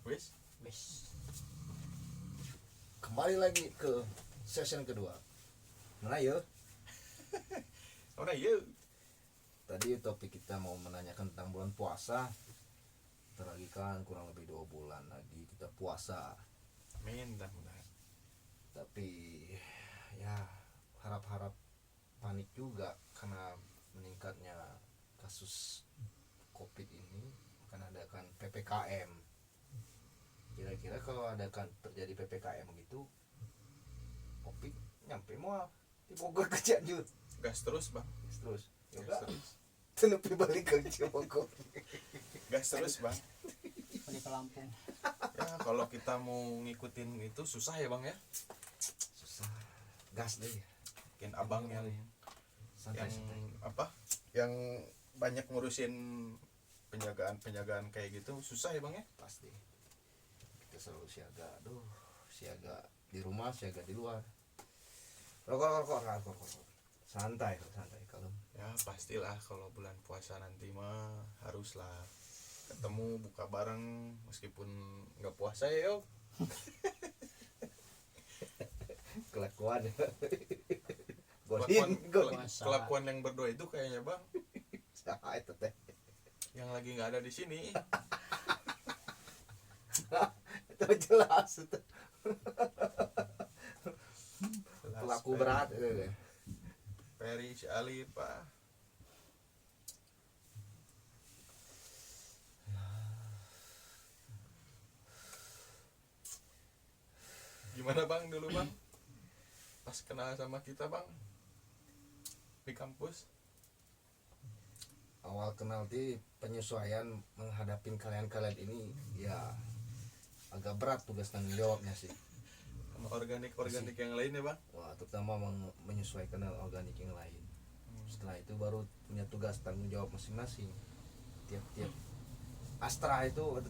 Wis. Kembali lagi ke session kedua. Mana ya? Ora ieu. Tadi topik kita mau menanyakan tentang bulan puasa. Bentar lagi kan kurang lebih 2 bulan lagi kita puasa. Amin, mudah-mudahan. Tapi ya harap-harap panik juga karena meningkatnya kasus COVID ini akan adakan PPKM. Kira-kira kalau adakan terjadi PPKM gitu, Opik nyampe mau di Bogor ke Cianjur. Gas terus, Bang. Terus Gas ya terus. tenepi balik ke Bogor. Gas terus, Bang. Balik ke Lampung. Ya, kalau kita mau ngikutin itu susah ya, Bang ya. Susah. Gas deh. Mungkin Abang yang Santai-santai. apa? Yang banyak ngurusin penjagaan kayak gitu susah ya, Bang ya. Pasti. Kita selalu siaga. Aduh, siaga di rumah, siaga di luar. Rokok. Santai kalau. Ya pastilah kalau bulan puasa nanti mah haruslah ketemu buka bareng meskipun nggak puasa ya yo. Kelakuan. Kelakuan, Godin. kelakuan yang berdoa itu kayaknya Bang Itu teh. yang lagi nggak ada di sini. Itu jelas itu. Jelas, Pelaku Ferry. berat itu deh. Ferry, si Ali, Pak. Gimana Bang dulu Bang? Pas kenal sama kita Bang di kampus. Awal kenal di penyesuaian menghadapi kalian ini ya agak berat tugas tanggung jawabnya sih. Sama organik yang lain ya Bang. Wah, terutama menyesuaikan dengan organik yang lain. Setelah itu baru punya tugas tanggung jawab masing-masing. Tiap astra itu ada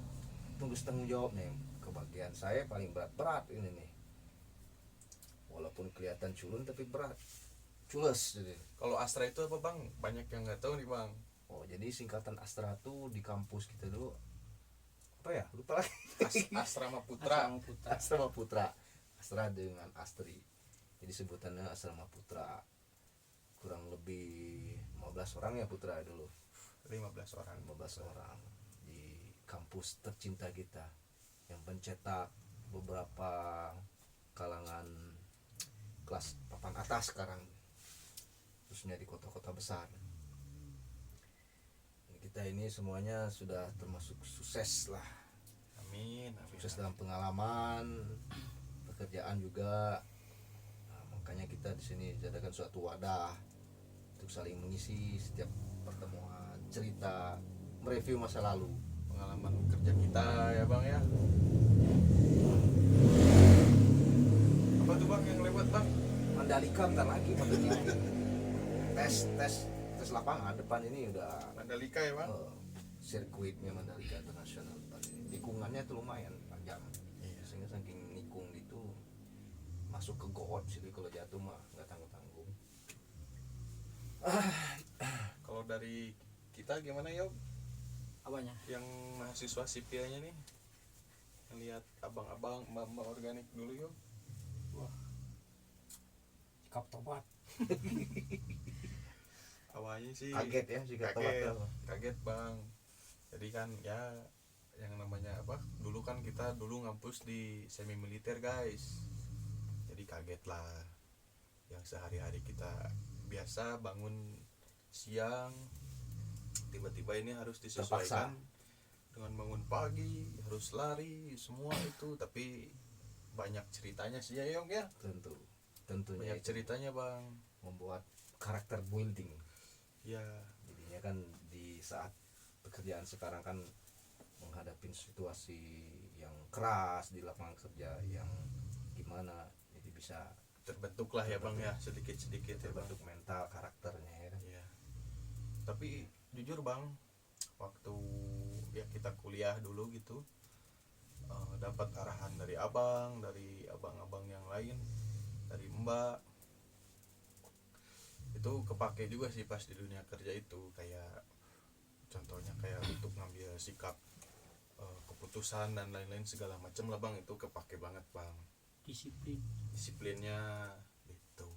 tugas tanggung jawabnya. Kebagian saya paling berat ini nih. Walaupun kelihatan culun tapi berat. Cules jadi. Kalau Astra itu apa Bang? Banyak yang nggak tahu nih Bang. Oh, jadi singkatan Astra tuh di kampus kita dulu apa ya? Lupa lagi. Asrama Putra. Asrama Putra. Astra dengan Astri. Jadi sebutannya Asrama Putra. Kurang lebih 15 orang ya Putra dulu. 15 orang. 15 orang di kampus tercinta kita yang mencetak beberapa kalangan kelas papan atas sekarang, khususnya di kota-kota besar. Kita ini semuanya sudah termasuk sukses lah, Amin. sukses dalam pengalaman, pekerjaan juga. Nah, makanya kita di sini jadikan suatu wadah untuk saling mengisi setiap pertemuan, cerita, mereview masa lalu, Pengalaman kerja kita ya Bang ya. Apa tuh Bang yang lewat Bang? Mandalika bentar lagi tes lapangan depan ini udah Mandalika ya Bang. sirkuitnya Mandalika Internasional. Tikungannya tuh lumayan panjang. Iya. Sehingga saking nikung gitu masuk ke got sih kalau jatuh mah nggak tanggung-tanggung. Kalau dari kita gimana Yob? Apanya? Yang mahasiswa sipilnya nih, ngelihat abang-abang mbak organik dulu Yob. Sikap tobat. Awalnya sih Kaget ya juga kaget Bang. Jadi kan ya yang namanya apa? Dulu kan kita ngampus di semi militer guys. Jadi kaget lah. Yang sehari-hari kita biasa bangun siang, tiba-tiba ini harus disesuaikan dengan bangun pagi, harus lari semua itu. Tapi banyak ceritanya sih ya Yong ya. Tentunya Banyak itu ceritanya Bang. membuat karakter building. Ya. Jadinya kan di saat pekerjaan sekarang kan menghadapi situasi yang keras di lapangan kerja yang gimana, jadi bisa Terbentuk lah ya Bang ya, sedikit-sedikit ya Bang. terbentuk mental karakternya ya kan. Iya. Tapi jujur Bang, waktu ya kita kuliah dulu gitu, dapat arahan dari abang, dari abang-abang yang lain, dari mbak, itu kepake juga sih pas di dunia kerja itu. Kayak contohnya kayak untuk ngambil sikap keputusan dan lain-lain segala macam lah bang, itu kepake banget bang Disiplin. disiplinnya gitu.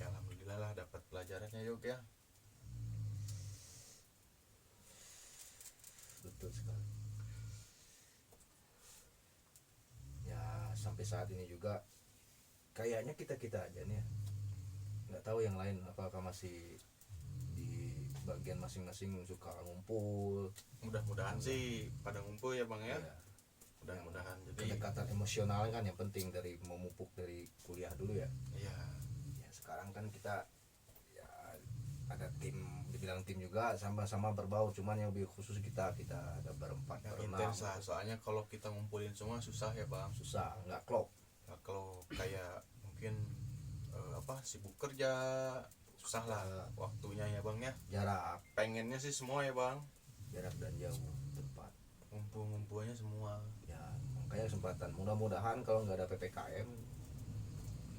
Ya alhamdulillah lah dapat pelajarannya yuk ya. Betul sekali. Ya sampai saat ini juga kayaknya kita aja nih ya, nggak tahu yang lain apakah masih di bagian masing-masing suka ngumpul. Mudah-mudahan sih pada ngumpul ya bang ya, Ya, mudah-mudahan. Jadi kedekatan emosional kan yang penting dari memupuk dari kuliah dulu ya. ya Ya sekarang kan kita ya ada tim, dibilang tim juga sama-sama berbau, cuman yang lebih khusus kita ada berempat yang berenam, intens lah, soalnya kalau kita ngumpulin semua susah ya bang. susah nggak klop. Nah, kalau kayak mungkin sibuk kerja susah lah waktunya ya bang ya. Jarak Pengennya sih semua ya bang, dan jauh tempat. ngumpulnya semua. Ya makanya kesempatan, mudah-mudahan kalau nggak ada PPKM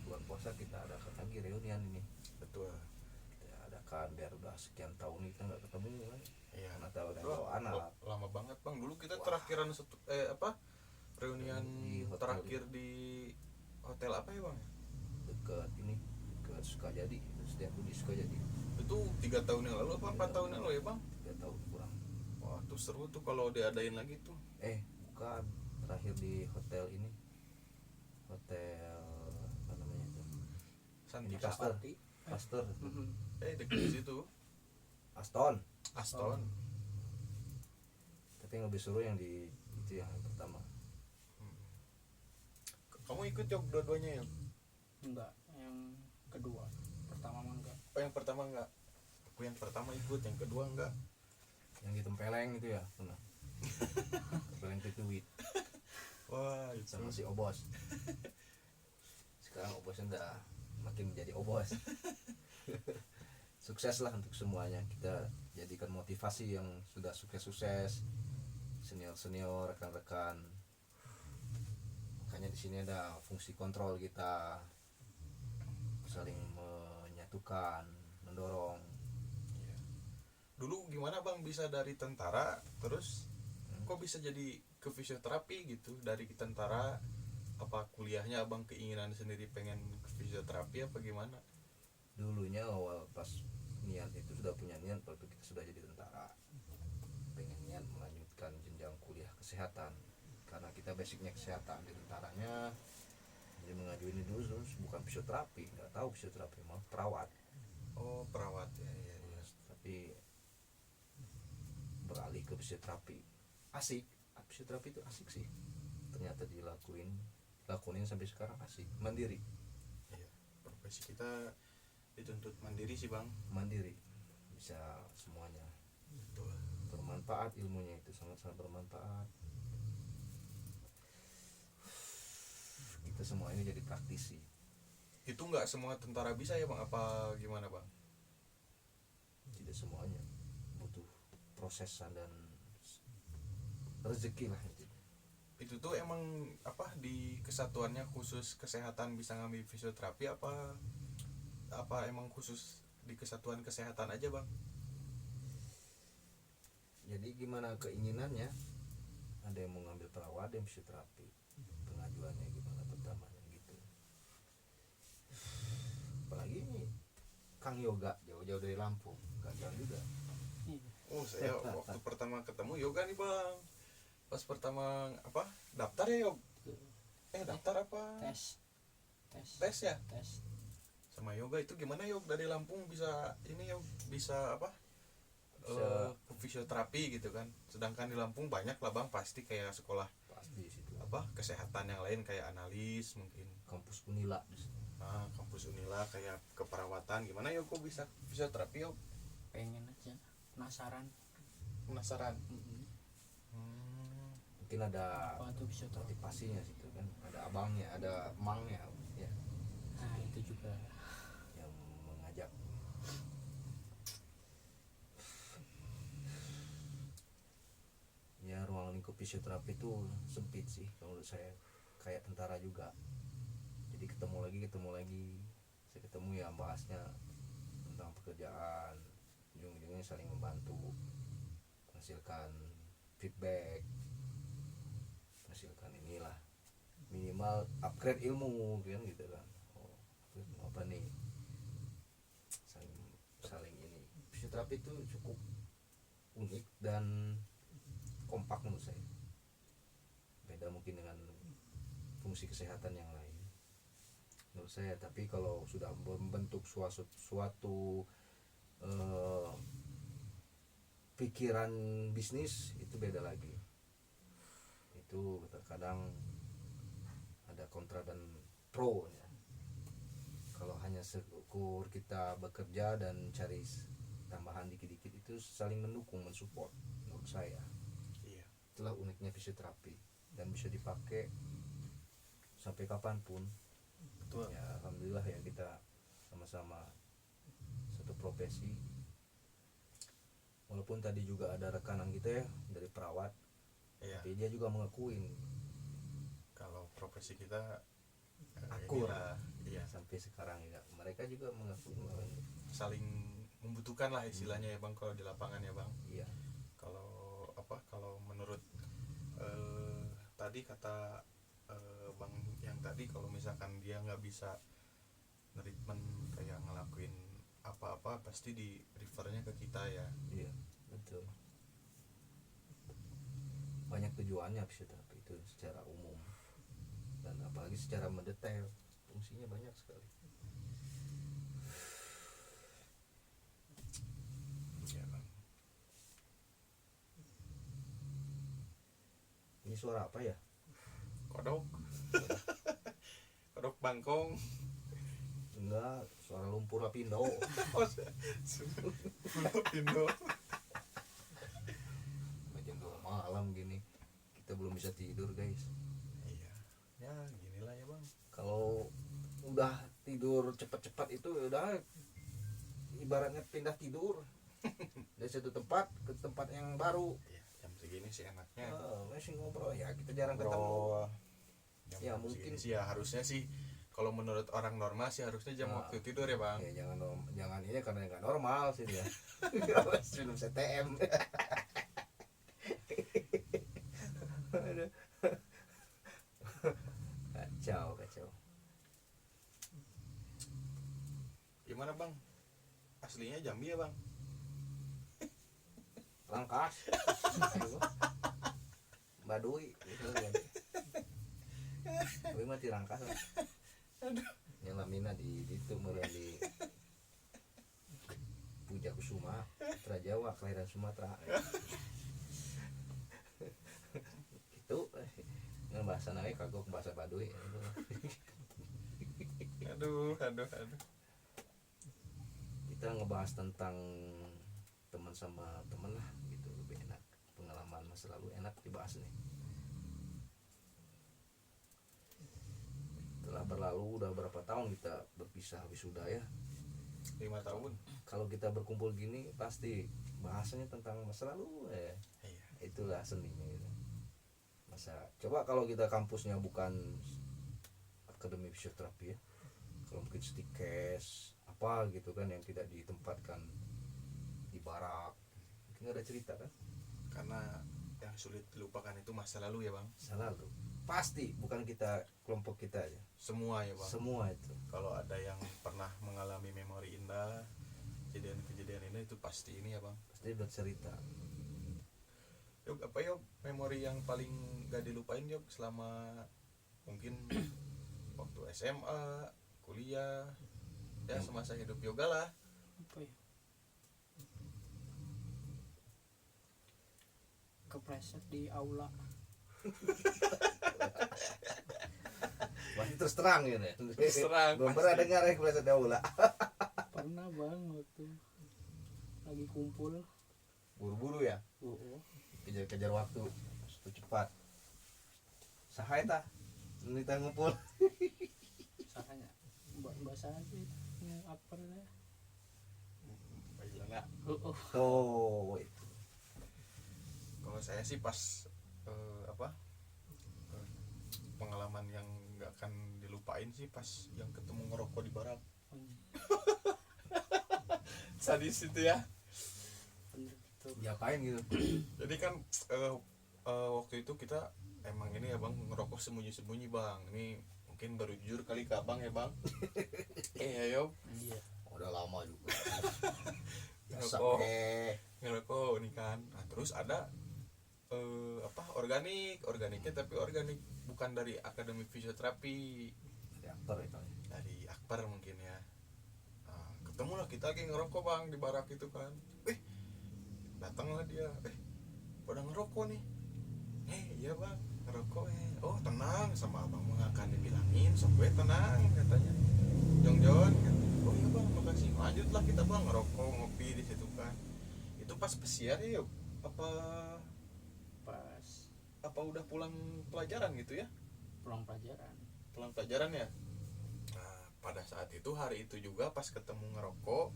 bulan puasa kita adakan lagi reunian ini, Betul. kita adakan biar udah sekian tahun kita nggak ketemu kan. Iya. Karena tahu udah Wah, bawa anak. lama banget bang. Dulu kita Wah. terakhiran reunian Di hotel. terakhir di hotel apa ya bang? Dekat ini ke Sukajadi, setiap di Sukajadi. Itu 3 tahun yang lalu apa 4 tahun yang lalu ya bang? 3 tahun kurang. Wah tuh seru tuh kalau diadain lagi tuh. Bukan, terakhir di hotel ini, hotel apa namanya itu, Santi Di Pasteur. Pati. Pasteur, dekat di situ. Aston. Aston. Tapi yang lebih seru yang di itu yang pertama. Kamu ikut Yok dua-duanya ya? Enggak, yang kedua. Pertama mah enggak. Oh yang pertama enggak? Aku yang pertama ikut, yang kedua enggak. Yang di Tempeleng itu ya pernah. Tempeleng Pituit Wah itu. sama si Obos. Sekarang Obosnya udah makin menjadi Obos. Sukses lah untuk semuanya, kita jadikan motivasi yang sudah sukses-sukses, senior-senior, rekan-rekan. Makanya di sini ada fungsi kontrol kita, saling menyatukan, mendorong. Dulu gimana bang bisa dari tentara terus kok bisa jadi ke fisioterapi gitu? Dari tentara apa kuliahnya abang keinginan sendiri pengen ke fisioterapi apa gimana? Dulunya awal pas niat itu sudah punya niat waktu kita sudah jadi tentara, pengen niat melanjutkan jenjang kuliah kesehatan karena kita basicnya kesehatan di tentaranya. Jadi mengajuin ini dulu, terus bukan fisioterapi, nggak tahu fisioterapi, malah perawat. Oh perawat ya. Tapi beralih ke fisioterapi, asik. Fisioterapi itu asik sih, ternyata dilakuin sampai sekarang asik, mandiri. Iya. Profesi kita dituntut mandiri sih bang. Mandiri, bisa semuanya, Betul. bermanfaat ilmunya, itu sangat-sangat bermanfaat. Kita semua ini jadi praktisi. Itu nggak semua tentara bisa ya bang? Apa gimana bang? Tidak semuanya, butuh prosesan dan rezeki lah. Itu tuh emang di kesatuannya khusus kesehatan bisa ngambil fisioterapi apa emang khusus di kesatuan kesehatan aja bang? Jadi gimana keinginannya, ada yang mau ngambil perawat, ada yang fisioterapi, pengajuannya gimana pertamanya gitu. Apalagi ini Kang Yoga jauh-jauh dari Lampung, gagal juga. Oh saya waktu pertama ketemu yoga nih bang, pas pertama daftar ya yog, daftar apa tes ya Tes. sama yoga itu gimana yog dari Lampung bisa ini yog bisa Bisa. ke fisioterapi gitu kan, sedangkan di Lampung banyak lah bang pasti kayak sekolah Pasti di situ. kesehatan yang lain kayak analis mungkin. Kampus Unila. Kampus Unila kayak keperawatan gimana yuk kok bisa fisioterapi yuk? Pengen aja. Penasaran. Mungkin ada Apa tuh fisioterapi? motivasinya situ kan, ada abangnya, ada emangnya ya Nah, itu juga. yang mengajak. Ya ruang lingkup fisioterapi itu sempit sih kalau menurut saya, kayak tentara juga. Jadi ketemu lagi, saya ketemu ya bahasnya tentang pekerjaan, ujung-ujungnya saling membantu menghasilkan feedback, hasilkan inilah, minimal upgrade ilmu kan gitu kan. Oh, apa nih, saling saling ini. Fisioterapi itu cukup unik dan kompak menurut saya, beda mungkin dengan fungsi kesehatan yang lain menurut saya. Tapi kalau sudah membentuk suatu pikiran bisnis itu beda lagi. Itu terkadang ada kontra dan pro ya. Kalau hanya sekur kita bekerja dan cari tambahan dikit-dikit, itu saling mendukung, mensupport menurut saya. Iya. Itulah uniknya fisioterapi, dan bisa dipakai sampai kapanpun. Betul. Ya alhamdulillah ya, kita sama-sama satu profesi. Walaupun tadi juga ada rekanan kita ya dari perawat, Iya. tapi dia juga mengakuin Kalau profesi kita akur. inilah, iya, Sampai sekarang ya mereka juga mengakui bahwa saling membutuhkan lah istilahnya ya bang, kalau di lapangan ya bang. iya, Kalau menurut tadi kata bang yang tadi, kalau misalkan dia nggak bisa treatment kayak ngelakuin apa-apa, pasti di refernya ke kita ya. iya betul. Banyak tujuannya fisioterapi itu secara umum, dan apalagi secara mendetail, fungsinya banyak sekali. Iya bang. Ini suara apa ya? Kodok. Kodok bangkong. Enggak, suara lumpur lapindo. Oh, Indo. Jam 2 malam gini kita belum bisa tidur guys. Iya. Ya ginilah ya bang. Kalau udah tidur cepat-cepat itu udah ibaratnya pindah tidur dari satu tempat ke tempat yang baru. Iya, jam segini sih enaknya Masih ngobrol ya, kita jarang ketemu. ngobrol. Ya, Jam mungkin. segini sih ya harusnya sih, kalau menurut orang normal sih harusnya jam Nah. waktu tidur ya bang. Ya jangan ini karena nggak normal sih dia. Minum CTM. Aduh. Kacau. Gimana bang? Aslinya Jambi ya bang? Rangkas. Baduy gitu kan. Tapi mah tirangkas. Yang lamina di itu mulai di Puja Kusuma, Putra Jawa, kelahiran Sumatera. Gitu. Ngan bahasa naik kagok bahasa Baduy. Aduh. Kita ngebahas tentang teman sama teman lah gitu, lebih enak. Pengalaman masa lalu enak dibahas nih. Telah berlalu udah berapa tahun kita berpisah wisuda ya. 5 tahun. Kalau kita berkumpul gini pasti bahasanya tentang masa lalu ya. Iya. Itulah seninya gitu. Masa coba kalau kita kampusnya bukan akademi fisioterapi ya, kalau mungkin stikes apa gitu kan yang tidak ditempatkan di barak, mungkin nggak ada cerita kan. Karena yang sulit dilupakan itu masa lalu ya bang. Masa lalu pasti bukan kita, kelompok kita aja, Semua ya bang. semua itu. Kalau ada yang pernah mengalami memori indah, kejadian-kejadian ini itu pasti ini ya bang. Pasti bercerita. Yuk, apa yuk memori yang paling gak dilupain yuk selama mungkin waktu SMA, kuliah, ya semasa hidup yoga lah. Apa ya, kepleset di aula. Masih terus terang gitu ya. Terus terang, Belum pasti. pernah dengar ya kepleset aula. Pernah bang, waktu lagi kumpul. Buru-buru ya, kejar-kejar waktu, itu cepat. Saha eta nita ngumpul. Sahanya bahasa aja yang apa namanya. Baiklah. Oh, itu. Kalau saya sih pas pengalaman yang nggak akan dilupain sih pas yang ketemu ngerokok di barak. Sadis itu ya. Bener. tuh. diapain gitu. Jadi kan waktu itu kita emang ini ya bang ngerokok sembunyi-sembunyi bang. Ini mungkin baru jujur kali ke abang ya bang. Ayo Iya. Udah lama juga. ngerokok ngerokok ini kan. Nah terus ada organiknya tapi organik bukan dari akademi fisioterapi, Dari aktor itu. dari Akbar mungkin ya. Nah, ketemu lah kita lagi ngerokok bang di barak itu kan. Datanglah dia, pada ngerokok nih. Iya bang ngerokok oh tenang sama abang mah akan dibilangin sok gue tenang katanya. Jong kan. Oh iya bang makasih, lanjutlah kita bang ngerokok ngopi di situ kan. Itu pas pesiar ya apa Pas udah pulang pelajaran gitu ya? pulang pelajaran. Pulang pelajaran ya. Nah pada saat itu hari itu juga pas ketemu ngerokok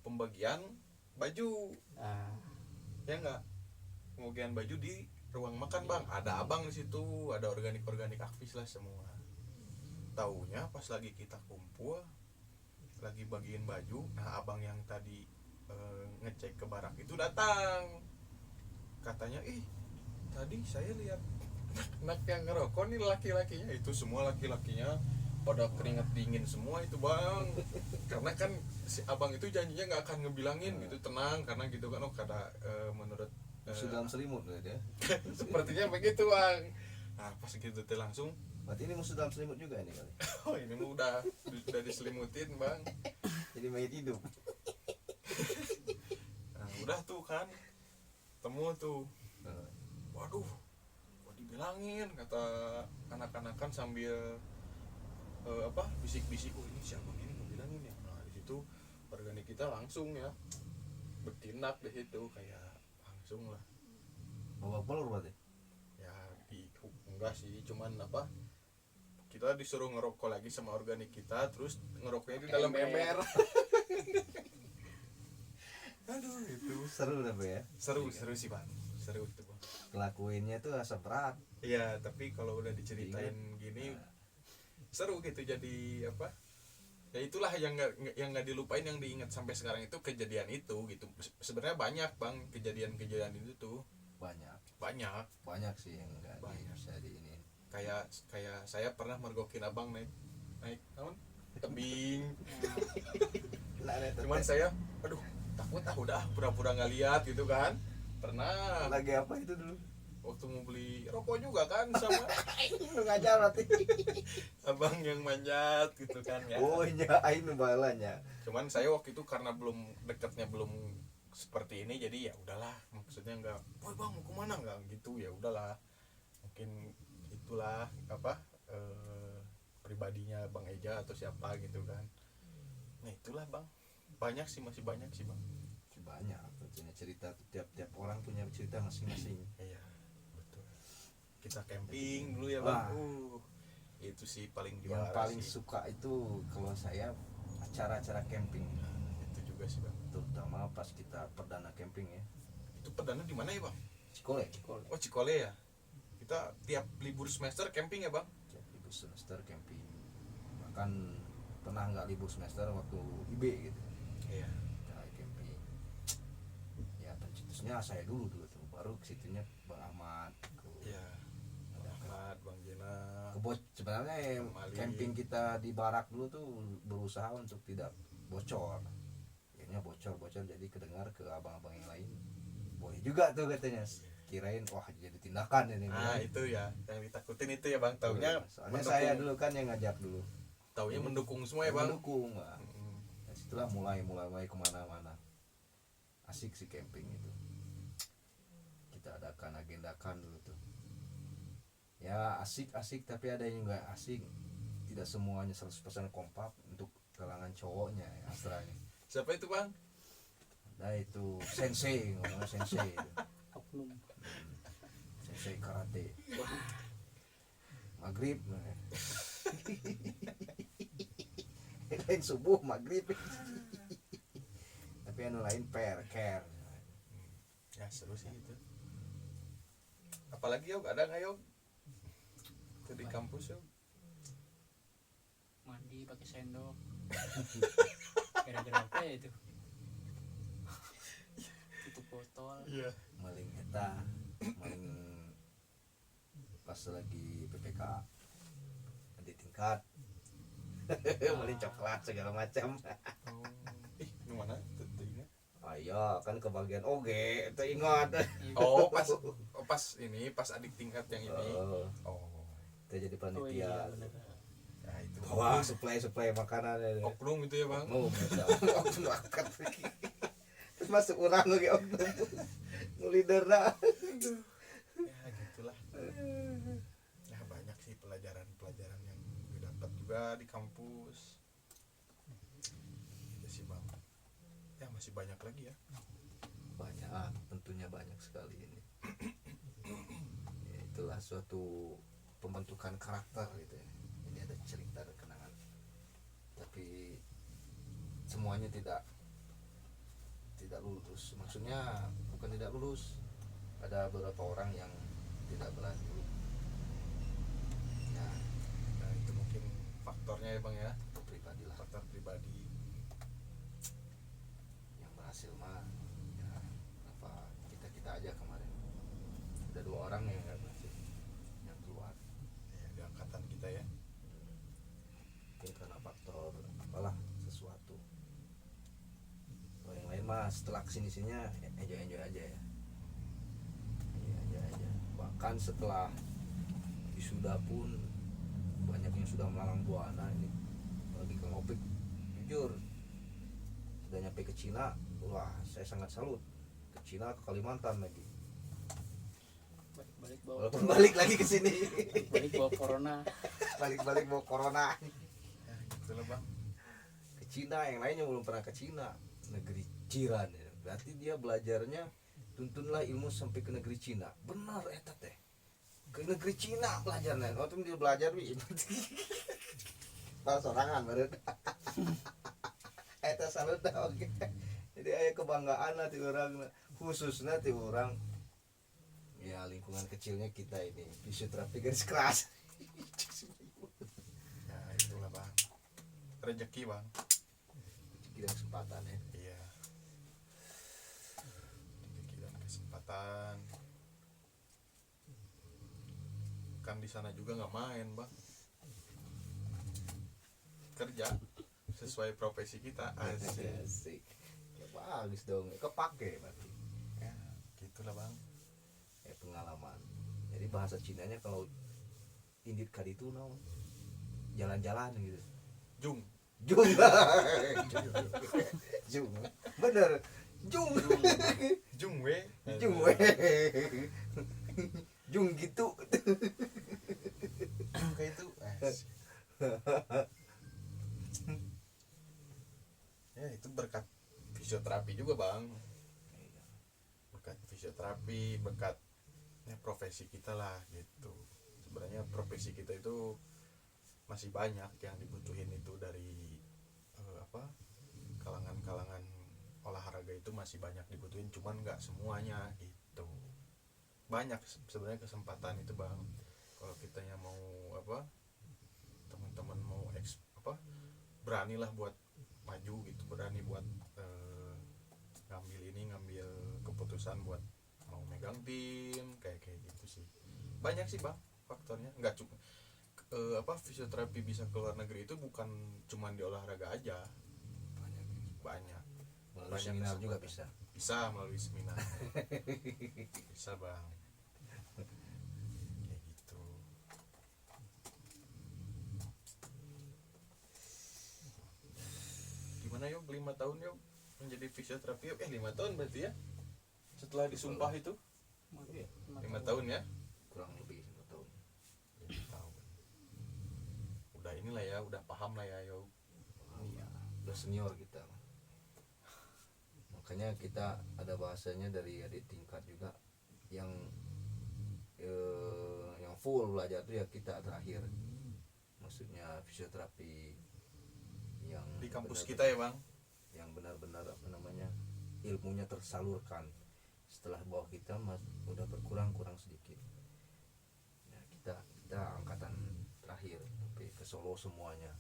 pembagian baju Ah, ya nggak, pembagian baju di ruang makan bang, ada abang di situ, ada organik akvis lah semua. Taunya pas lagi kita kumpul lagi bagiin baju, nah abang yang tadi ngecek ke barak itu datang, katanya tadi saya lihat anak yang ngerokok nih laki-lakinya, itu semua laki-lakinya pada keringat dingin semua itu bang. Karena kan si abang itu janjinya nggak akan ngebilangin gitu, tenang karena gitu kan. Kata menurut Musuh dalam selimut gitu ya. sepertinya begitu bang. Nah pas gitu tuh langsung Berarti ini musuh dalam selimut juga ini kali. ini mah udah diselimutin bang. Jadi mayat hidup. Nah udah tuh kan temu tuh, waduh kok dibilangin, kata anak-anakan sambil bisik-bisik, ini siapa ini ngebilangin ya. Nah di situ organik kita langsung ya bertindak di situ kayak langsung lah Babak pelur berarti. ya enggak sih, cuman kita disuruh ngerokok lagi sama organik kita, terus ngerokoknya di dalam ember. Aduh itu Seru tapi ya. seru sih bang, seru itu bang. Kelakuinnya tuh asa berat. Iya tapi kalau udah diceritain gini seru gitu. Jadi ya itulah yang nggak dilupain, yang diingat sampai sekarang itu kejadian itu gitu. Sebenarnya banyak bang kejadian itu tuh, banyak Sih yang enggak Banyak. bisa di ini. kayak saya pernah mergokin abang naik naon tebing. Cuman saya aduh takut udah pura-pura nggak lihat gitu kan. Pernah Lagi apa itu dulu? waktu mau beli rokok juga kan sama Lu ngajar berarti. abang yang manjat gitu kan ya. Oh iya, aing nu balanya. Cuman saya waktu itu karena dekatnya belum seperti ini, jadi ya udahlah, maksudnya nggak, woi bang mau kemana, nggak gitu, ya udahlah. Mungkin itulah pribadinya bang Eja atau siapa gitu kan. Nah itulah bang, masih banyak sih bang. Banyak tentunya cerita, tiap orang punya cerita masing-masing. Iya betul. Kita camping dulu ya bang. Itu sih paling Yang juara paling sih. suka itu kalau saya acara-acara camping, Itu juga sih bang. terutama pas kita perdana camping ya. Itu perdana di mana ya bang? Cikole. Oh Cikole ya. Kita tiap libur semester camping ya bang. Tiap libur semester camping. Bahkan pernah nggak libur semester waktu IB gitu. Iya. Kita camping. Ya pencetusnya saya dulu tuh, baru kesitunya Bang Ahmad. Iya. Bang Ahmad, Bang Jena. Sebenarnya Mali. camping kita di barak dulu tuh berusaha untuk tidak bocor. Akhirnya bocor jadi kedengar ke abang-abang yang lain. Boleh juga tuh katanya. Kirain wah jadi tindakan ini. Itu ya yang ditakutin itu ya bang. Taunya soalnya saya dulu kan yang ngajak dulu. Taunya mendukung semua ya bang. Mendukung. Nah, situlah mulai kemana-mana. Asik sih camping itu. Kita agendakan dulu tuh. Ya asik tapi ada yang enggak asik. Tidak semuanya 100% kompak untuk kalangan cowoknya ya, astranya. Siapa itu bang? Nah itu sensei, ngomongnya sensei itu. Oknum. Sensei karate. Maghrib. Lain subuh maghrib. Tapi anu lain care. Ya seru sih itu. Apalagi yuk ada nggak yuk? Itu di kampus yuk. Mandi pakai sendok. Gara-gara apa ya itu? Itu botol. Iya. maling eta maling pas lagi PPK di tingkat maling coklat segala macam. Oh. Ini mana? Tuh ingat. Ayo kan kebagian oge itu ingat. Oh, pas ini pas adik tingkat yang ini. Oh. Kita jadi Oh iya panitia. bener. Ya itu. Wah, supply makanan ya. Oknum itu ya, Bang. Oknum bisa. Oknum akad lagi. Terus masuk orang lagi oknum. Nguliderna. Ya gitulah. Ya banyak sih pelajaran-pelajaran yang gue dapat juga di kampus. Ya sih, Bang. Ya masih banyak lagi ya. Banyak, tentunya banyak sekali ini. Ya, itulah suatu pembentukan karakter gitu ya. Ini ada cerita dan kenangan. Tapi semuanya tidak lulus. Maksudnya bukan tidak lulus. Ada beberapa orang yang tidak berlanjut. Ya, Nah, itu mungkin faktornya ya, Bang ya. itu pribadi lah. Faktor pribadi. Yang berhasil mah ya apa kita aja kemarin. Ada 2 orang yang nggak berhasil, yang keluar. Ya, di angkatan kita ya. Mungkin karena faktor apalah sesuatu. Kalau yang lain mah setelah kesini-sininya enjoy aja ya, enjoy aja. Bahkan setelah wisuda pun banyak yang sudah melalang buana ini. Lagi ke Ngopik, jujur sudah nyampe ke Cina, wah saya sangat salut. Ke Cina, ke Kalimantan lagi, Balik bawa walaupun balik lagi ke sini. balik bawa corona. balik bawa corona. Ya, gitulah, Bang. Ke Cina, yang lainnya belum pernah ke Cina, negeri jiran ya. Berarti dia belajarnya tuntunlah ilmu sampai ke negeri Cina. Benar eta teh, ke negeri Cina belajarnya. Waktu dia belajar wi pas sorangan baru eta salut oke. Jadi aya kebanggaan lah ti urang, khususnya ti urang ya lingkungan kecilnya kita ini fisioterapi garis keras. Ya, itulah, Bang. Rezeki, Bang. Kita kesempatan ya. Iya. Rezeki dan kesempatan. Kan di sana juga nggak main, Bang. Kerja sesuai profesi kita. Asik. Asik. Ya, bagus dong, kepake berarti. Ya, gitulah, Bang. Pengalaman. Jadi bahasa Cinanya kalau indit kadi itu naon? Jalan-jalan gitu. Jung. Jung. Jung. Bener. Jung. Jung we. Jung we. Jung gitu. Kayak itu. Asik. Ya, itu berkat fisioterapi juga, Bang. Berkat fisioterapi, berkat ya, profesi kita lah gitu. Sebenarnya profesi kita itu masih banyak yang dibutuhin itu dari kalangan-kalangan olahraga itu masih banyak dibutuhin, cuman nggak semuanya gitu. Banyak sebenarnya kesempatan itu, Bang. Kalau kitanya mau teman-teman mau beranilah buat maju gitu, berani buat ngambil keputusan buat mau megang tim kayak gitu sih. Banyak sih, Bang, faktornya. Nggak cuma fisioterapi bisa ke luar negeri itu bukan cuma di olahraga aja. Banyak Melalui banyak seminar juga kesempatan. bisa. Bisa melalui seminar. Bisa, Bang. Kayak gitu. Gimana yuk 5 tahun yuk menjadi fisioterapi yuk 5 tahun berarti ya setelah disumpah itu 5 tahun ya, Kurang lebih 5 tahun. 5 tahun udah inilah ya, udah paham lah ya yuk. Iya, udah senior kita. Makanya kita ada bahasanya dari adik tingkat juga yang full belajar tuh ya kita terakhir. Maksudnya fisioterapi yang Di kampus benar-benar- kita ya, Bang. yang benar-benar apa namanya ilmunya tersalurkan. Setelah bawah kita udah berkurang sedikit. Nah, kita angkatan terakhir sampai ke Solo semuanya.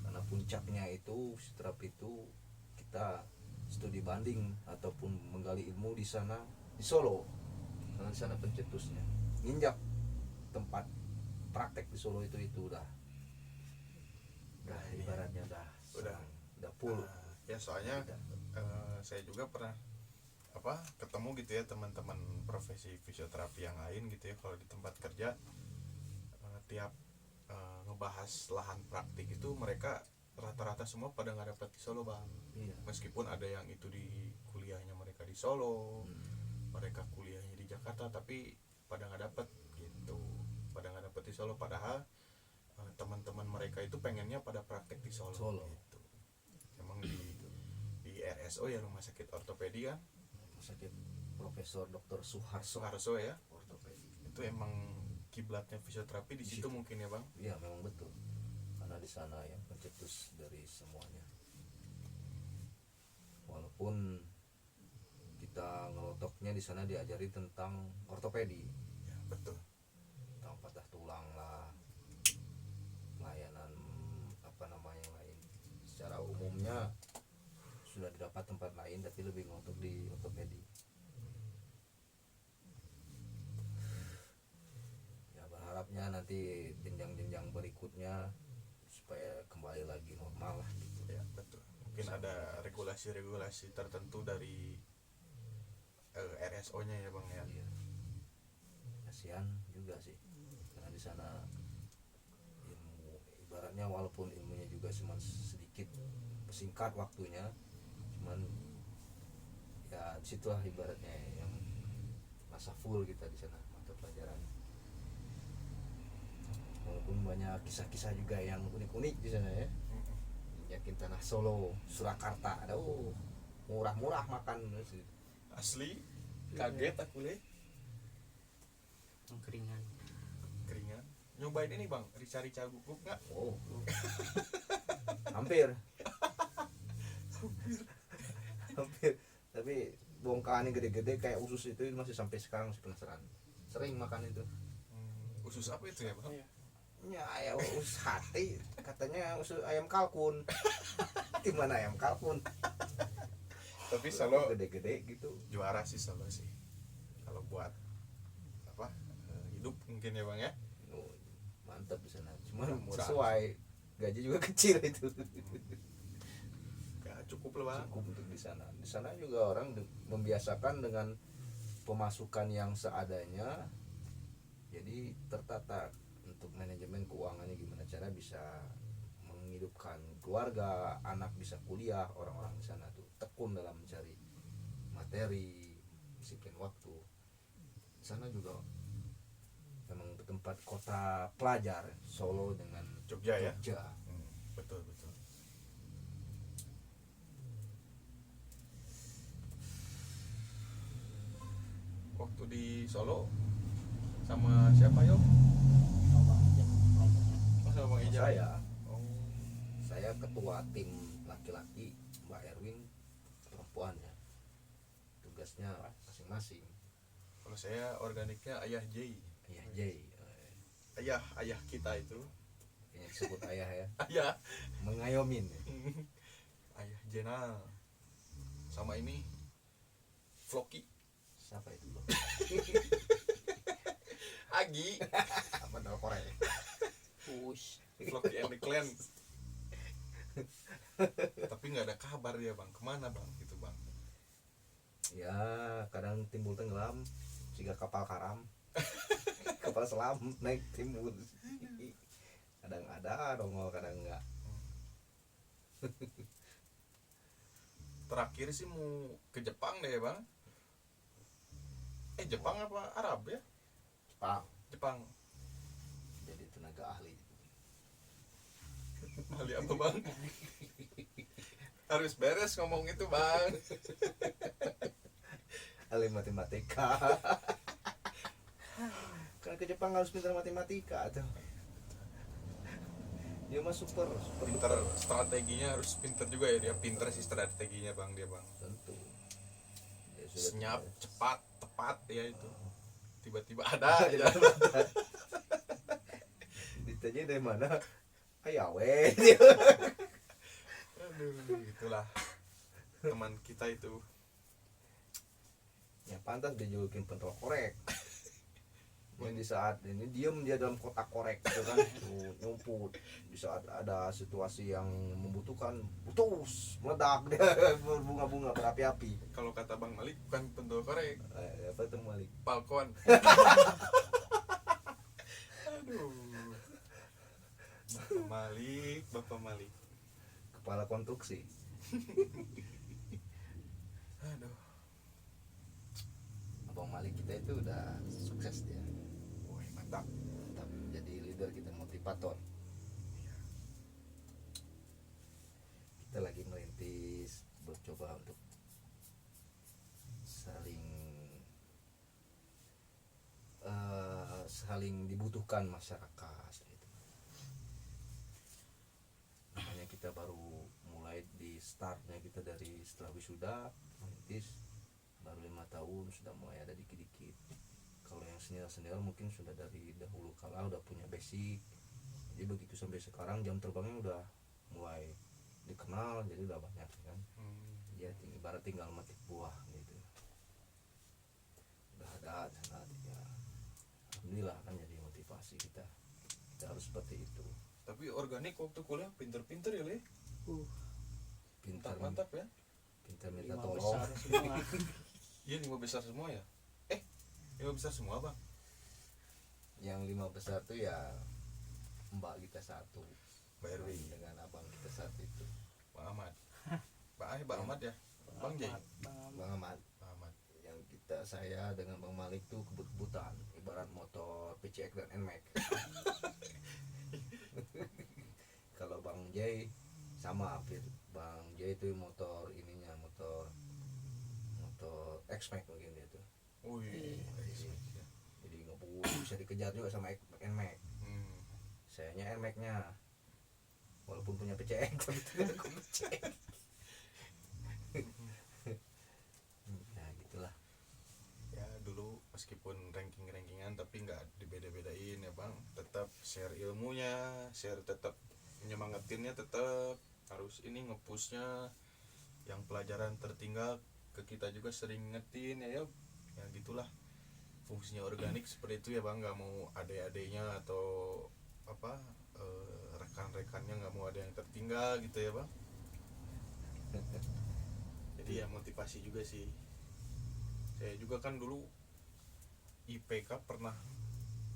Karena puncaknya itu fisioterapi itu kita studi banding ataupun menggali ilmu di sana di Solo, karena di sana pencetusnya nginjak tempat praktek di Solo itu udah ibaratnya udah full. Ya soalnya saya juga pernah ketemu gitu ya teman-teman profesi fisioterapi yang lain gitu ya, kalau di tempat kerja tiap ngebahas lahan praktik itu mereka rata-rata semua pada nggak dapat di Solo bang. Iya. Meskipun ada yang itu di kuliahnya mereka di Solo, mereka kuliahnya di Jakarta, tapi pada nggak dapat gitu, pada nggak dapat di Solo, padahal teman-teman mereka itu pengennya pada praktek di Solo. Gitu. Emang di RSO ya, Rumah Sakit Ortopedi kan, Rumah Sakit Profesor Dr. Suharso ya, ortopedi. itu emang kiblatnya fisioterapi di situ mungkin ya bang. Iya memang betul, karena di sana yang pencetus dari semuanya. Walaupun kita ngelotoknya di sana diajari tentang ortopedi, Ya betul. tentang patah tulang lah, pelayanan yang lain. Secara umumnya sudah didapat tempat lain, tapi lebih ngotot di ortopedi. Ya berharapnya nanti jenjang-jenjang berikutnya supaya kembali lagi normal lah gitu. Ya betul. Mungkin ada regulasi-regulasi tertentu dari RSO-nya ya bang ya. Iya. Kasihan juga sih, karena di sana ilmu, ibaratnya walaupun ilmunya juga cuma sedikit, singkat waktunya, cuman ya disitulah ibaratnya yang masa full kita di sana mata pelajaran. Walaupun banyak kisah-kisah juga yang unik-unik di sana ya. Yakin tanah Solo, Surakarta, ada murah-murah makan. Asli kaget aku deh. Keringan. Nyobain ini bang, rica-rica guguk nggak? Oh. Hampir. Tapi bongkahannya gede-gede kayak usus itu masih sampai sekarang masih penasaran. Sering makan itu. Usus apa itu ya bang? Iya. Ya ayam usus hati, katanya usus ayam kalkun. Di mana ayam kalkun? Tapi Solo gede-gede gitu. juara sih Solo sih. Kalau buat hidup mungkin ya bang ya. Oh, mantap di sana. Cuma Murah. sesuai gaji juga kecil itu. Gak cukup lah bang. Cukup untuk di sana. Di sana juga orang membiasakan dengan pemasukan yang seadanya. Jadi tertata untuk manajemen keuangannya, gimana cara bisa menghidupkan keluarga, anak bisa kuliah. Orang-orang di sana tuh tekun dalam mencari materi, disiplin waktu. Di sana juga memang tempat kota pelajar, Solo dengan Jogja ya. Betul. Waktu di Solo sama siapa yo? Coba aja kelompoknya. Sama bang Ijal. Saya ketua tim laki-laki, Mbak Erwin perempuan ya. Tugasnya masing-masing. Kalau saya organiknya Ayah J. Ayah Jay, Ayah kita itu. kayaknya disebut ayah ya. Ayah. Mengayomin. Ayah Jenal. Sama ini Floki. Siapa itu loh? Agi. Apa nama Korea? Push. Floki and the Clan. Tapi nggak ada kabar dia bang, kemana bang gitu bang? Ya kadang timbul tenggelam, jika kapal karam, kapal selam naik timbul. Kadang ada dongol, kadang enggak. Terakhir sih mau ke Jepang deh bang. Jepang apa Arab ya? Jepang. Jadi tenaga ahli. Ahli apa bang? Harus beres ngomong itu bang. Ahli matematika. Kan ke Jepang harus pintar matematika tuh. Dia mah super Pinter strateginya, harus pinter juga ya dia. Pinter sih strateginya bang dia bang. tentu. Dia sudah Senyap, pintar. cepat, tepat ya itu. Tiba-tiba ada aja. Ditanya dari mana? Ayawe. Aduh, gitulah. teman kita itu. Ya pantas dijulukin pentol korek. Yang di saat ini diem dia dalam kotak korek gitu kan, tuh nyumput. Di saat ada situasi yang membutuhkan, putus, meledak dia berbunga-bunga berapi-api. Kalau kata Bang Malik bukan pentol korek, Apa itu Malik? palkon. Aduh. Bapak Malik. Kepala konstruksi. Aduh. Abang Malik kita itu udah sukses dia. Woi, mantap. Tetap jadi leader kita, motivator. Iya. Kita lagi merintis, bercoba untuk saling dibutuhkan masyarakat gitu. Makanya kita baru mulai di startnya kita dari setelah wisuda merintis, baru 5 tahun sudah mulai ada dikit-dikit. Kalau yang senior mungkin sudah dari dahulu kala udah punya basic, jadi begitu sampai sekarang jam terbangnya udah mulai dikenal, jadi udah banyak kan. Ya ibarat tinggal metik buah gitu, udah ada sana ya. Alhamdulillah kan jadi motivasi kita harus seperti itu. Tapi organik waktu kuliah pinter-pinter ya, Le. Pintar Mantap ya. pintar minta 5 tolong. besar semua. Iya, 5 besar semua ya. 5 besar semua, Bang. Yang 5 besar tuh ya mbak kita satu, Mbak Erwin, dengan abang kita satu itu, Bang Ahmad. Bang Ahmad ya. Bang Jai. Bang Ahmad. Bang Ahmad. Yang saya dengan Bang Malik tuh kebut-kebutan, ibarat motor PCX dan NMAX. Kalau Bang Jai sama hampir. Bang Jai itu motor ininya, motor X-Max mungkin dia tuh. Wih, Jadi ngebut bisa dikejar juga sama NMAX. Sayanya NMAX-nya walaupun punya PCX tapi tidak aku PCX. Nah gitulah. Ya dulu meskipun rankingan tapi nggak dibeda-bedain ya Bang, tetap share ilmunya, tetap nyemangatinnya, tetap harus ini ngepushnya. Yang pelajaran tertinggal ke kita juga sering ngetin ya gitulah fungsinya organik seperti itu ya Bang. Nggak mau adik-adiknya atau apa rekan-rekannya nggak mau ada yang tertinggal gitu ya Bang. Jadi ya motivasi juga sih. Saya juga kan dulu IPK pernah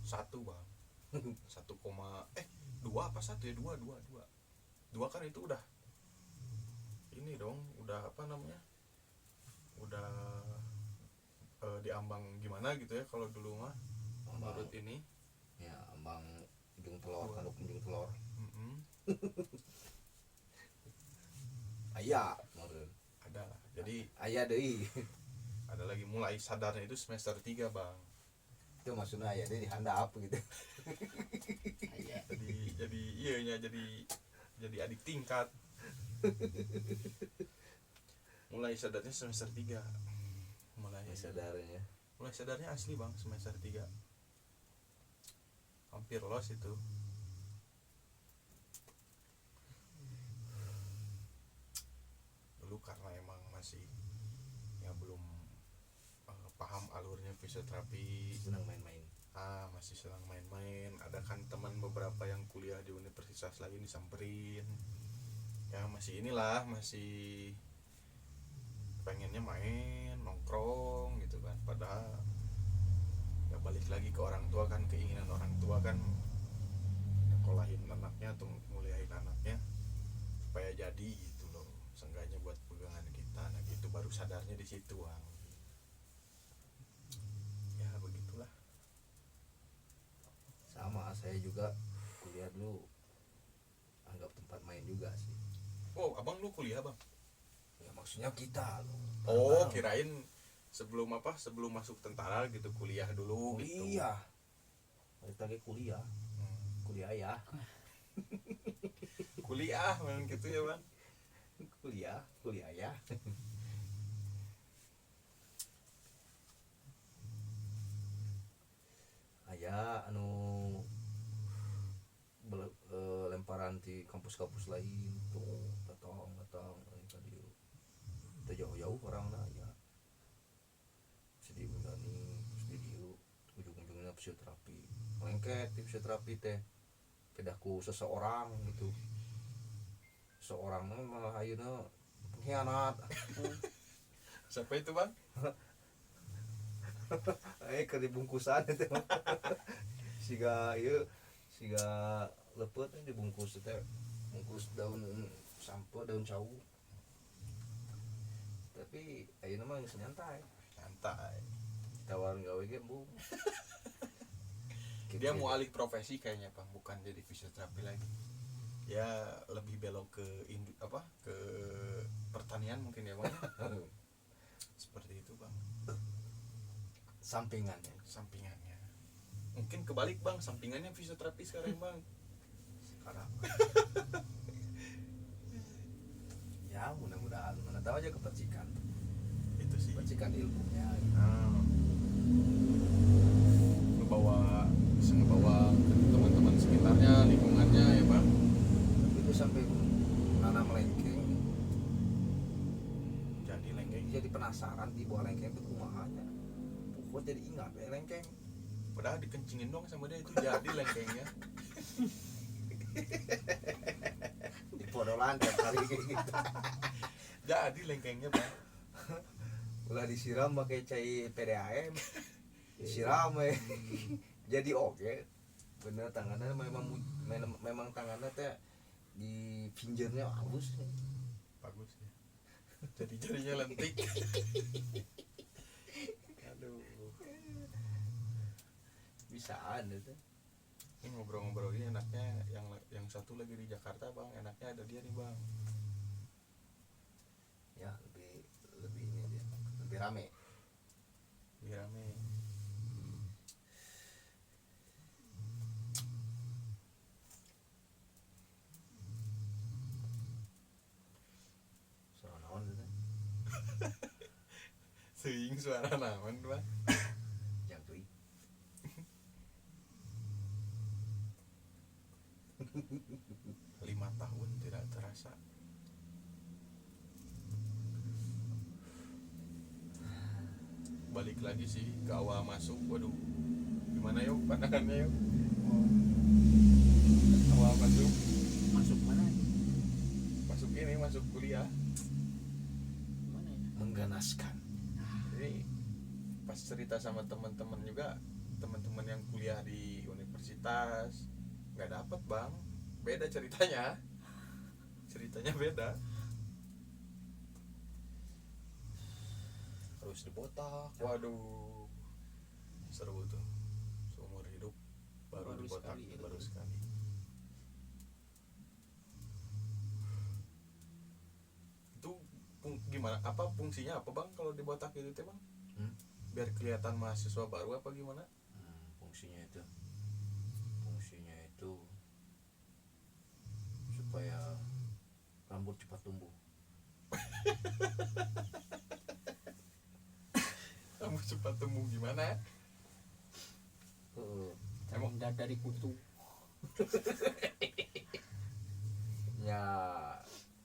1 Bang. 2 apa 1 ya, 2 kan itu udah ini dong, udah apa namanya, udah diambang gimana gitu ya kalau dulu mah menurut ini Ya ambang ujung telur, tanduk ujung telur. Ayah menurut ada lah. Jadi ayah deui. ada lagi mulai sadarnya itu semester 3 Bang. Itu maksudnya ayah deui dihandap gitu. jadi iya jadi adik tingkat. Mulai sadarnya semester 3. Mulai sadarnya asli Bang semester 3. Hampir los itu. Dulu karena emang masih ya belum paham alurnya fisioterapi, Senang main-main. masih senang main-main. Ada kan teman beberapa yang kuliah di universitas lain disamperin, ya masih inilah, masih pengennya main nongkrong gitu kan. Padahal ya balik lagi ke orang tua kan, keinginan orang tua kan nyekolahin anaknya atau nguliahin anaknya supaya jadi gitu loh, seenggaknya buat pegangan kita. Nah gitu baru sadarnya di situ Bang. Ya begitulah. Sama saya juga kuliah dulu anggap tempat main juga sih. Oh abang lu kuliah Bang? Ya maksudnya kita loh. Oh kirain sebelum masuk tentara gitu kuliah dulu gitu. Kuliah. Balik lagi kuliah. Kuliah ya. Kuliah memang gitu ya Bang. Kuliah ya. Aya anu lemparan di kampus-kampus lain tuh datang tadi jauh-jauh orang lah ya sedih nih terus di diu ujung-ujungnya fisioterapi lengket di fisioterapi teh pedahku seseorang gitu seorang malah ayeuna pengkhianat Siapa itu bang? ke dibungkusan itu siga ieu siga lepet dibungkus teh bungkus daun sampo daun sawu tapi ayeuna mah geus nyantai Santai. tawaran gawe ge embung Dia mau alih profesi kayaknya bang, bukan jadi fisioterapi lagi. Ya lebih belok ke ke pertanian mungkin ya bang. Seperti itu bang. sampingannya Sampingannya. Mungkin kebalik bang, sampingannya fisioterapi sekarang bang. sekarang ya mudah-mudahan mana tahu aja kepercikan Itu sih. percikan ilmunya Nah, bisa ngebawa ke teman-teman sekitarnya, lingkungannya ya bang. tapi itu sampai nanam lengkeng Jadi lengkeng. jadi penasaran di bawah lengkeng itu kumahanya pokoknya jadi ingat ya lengkeng Padahal dikencingin dong sama dia itu jadi lengkengnya. di podolan tiap hari kayak gitu Jadi lengkengnya bang. ulah disiram pakai cai PDAM disiram jadi oke bener tangannya memang tangannya teh di fingernya halus Bagus ya. Jadi jadinya lentik. Aduh. bisaan itu Ini ngobrol-ngobrol ini enaknya yang satu lagi di Jakarta bang, enaknya ada dia nih bang. ya lebih ini dia lebih rame Lebih rame. soal naon itu Seuing suara naon bang. jangkrik 5 tahun tidak terasa. Balik lagi sih ke awal masuk. Waduh, gimana yuk pandangannya yuk? Awal masuk, Masuk mana? masuk kuliah. Mana ya? mengganaskan Jadi pas cerita sama teman-teman juga, teman-teman yang kuliah di universitas nggak dapet bang, beda ceritanya beda. harus dibotak Waduh, seru tuh, seumur hidup baru Baru dibotak sekali itu. baru sekali. Itu gimana, apa fungsinya apa bang kalau dibotak gitu teh bang? Biar kelihatan mahasiswa baru apa gimana? fungsinya itu supaya rambut cepat tumbuh Kamu cepat tumbuh gimana? Emang dari kutu. ya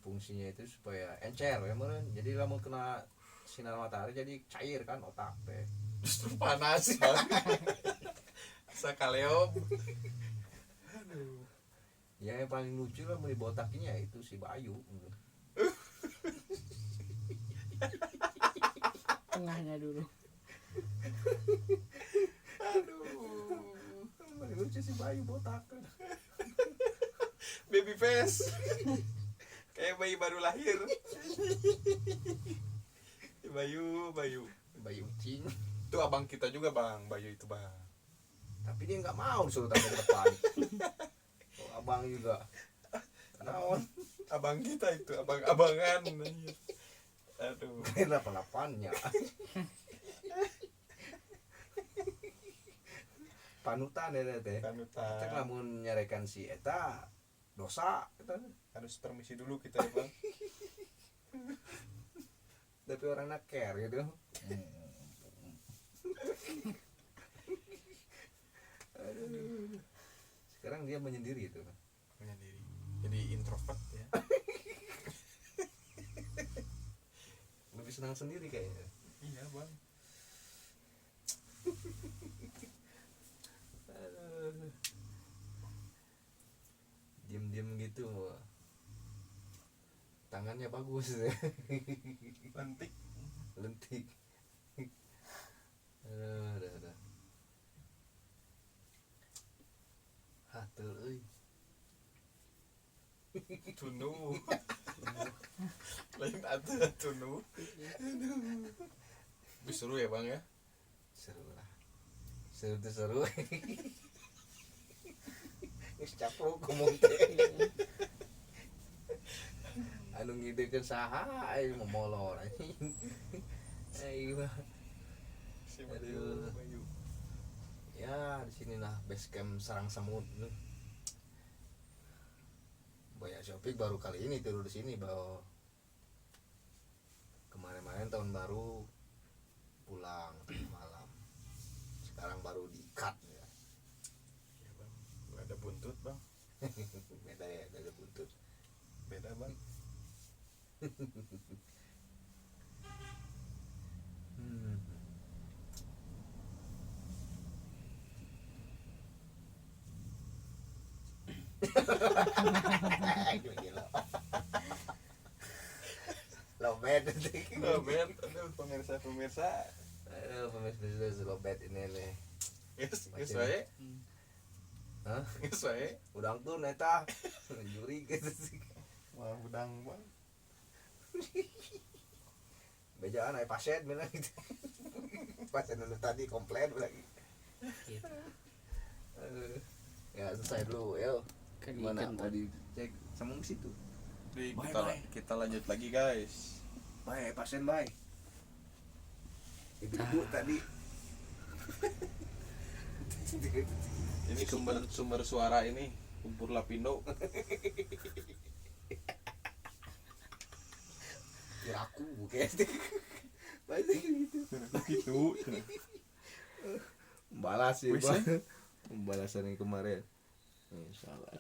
fungsinya itu supaya encer ya meren jadi lamun kena sinar matahari jadi cair kan otak teh Justru panas bang. Sakaleom. Aduh. ya yang paling lucu lah mau dibotakin ya itu si Bayu Tengahnya dulu. Aduh. paling lucu si Bayu botak Baby face. Kayak bayi baru lahir. Bayu. Bayu cing Itu abang kita juga bang, Bayu itu bang. tapi dia nggak mau disuruh tampil ke depan oh, abang juga naon Abang kita itu, abang-abangan. Aduh. main 88-nya panutan ya teh Panutan. cek lamun nyarekan si eta dosa eta Harus permisi dulu kita ya bang. tapi orangnya care gitu aduh sekarang dia menyendiri itu Menyendiri. Jadi introvert ya. lu senang sendiri kayaknya. Iya bang. Aduh. Diem-diem gitu, tangannya bagus. Lentik. Lentik. Aduh. Hatur euy. Tunu. Lain atuh tunu. Tapi seru ya bang ya. Seru lah. Seru tuh seru. Geus caplok ngomong teh. Anu ngidekeun saha aya momolor anjing. Ayo. Si Aduh. Bayu. Ya, di sini lah base camp Sarang Samud. Boya Shopik baru kali ini tidur di sini, bawa kemarin-kemarin tahun baru pulang malam. Sekarang baru di cut ya. Ya bang. Gak ada buntut bang. Beda ya, ada buntut. Beda bang. Hmm. Gila. Lobet. Oh men, aduh pemirsa. Aduh, pemirsa lobet ini nih. Geus Macam- wae. Hah? Geus wae. Udang tuh neta. Juri gitu sih. Wah udang bang. Bejaan aya pasien bilang gitu. Pasien dulu tadi komplain bilang gitu. Gitu. Aduh. Ya selesai dulu ya. Kan Gimana ikan mau dicek sambung ke situ? Jadi Bye, kita bye. kita lanjut lagi guys. Bye pasien bye. Ibu tadi. Ini sumber suara ini Lumpur Lapindo. Ya aku bukan. Pasti gitu. Gitu. Balas sih, Wis, Bang. Pembalasan yang kemarin. Insyaallah.